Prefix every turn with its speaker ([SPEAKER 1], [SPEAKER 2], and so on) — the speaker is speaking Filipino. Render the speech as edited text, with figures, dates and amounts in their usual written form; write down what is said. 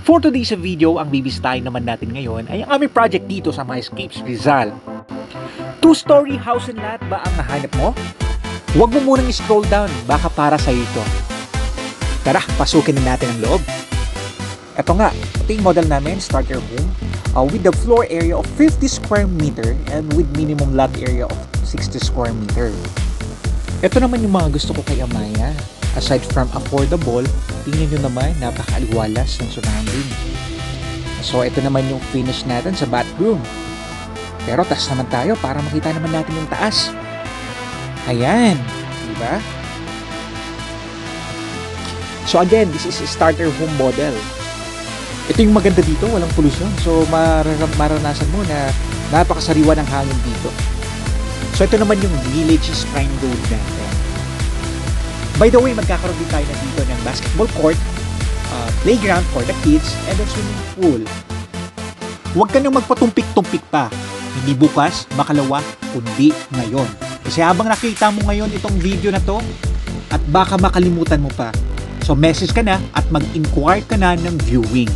[SPEAKER 1] For today's video, ang bibisitahin naman natin ngayon ay ang aming project dito sa MyScapes Rizal. Two-story house and lot ba ang nahanap mo? Huwag mo munang scroll down, baka para sa ito. Tara, pasukin na natin ang loob. Ito nga, ito yung model namin, starter home, with the floor area of 50 square meter and with minimum lot area of 60 square meter. Ito naman yung mga gusto ko kay Amaya. Aside from affordable, tingnan nyo naman, napakaaliwalas ng surrounding. So, ito naman yung finish natin sa bathroom. Pero taas naman tayo para makita naman natin yung taas. Ayan, diba? So again, this is a starter home model. Ito yung maganda dito, walang pollution. So, maranasan mo na napakasariwa ng hangin dito. So, ito naman yung Village Prime Road natin. By the way, magkakaroon din tayo dito ng basketball court, playground for the kids, and a swimming pool. Huwag ka nang magpatumpik-tumpik pa. Hindi bukas, makalawa, kundi ngayon. Kasi habang nakita mo ngayon itong video na to, at baka makalimutan mo pa. So message ka na at mag-inquire ka na ng viewing.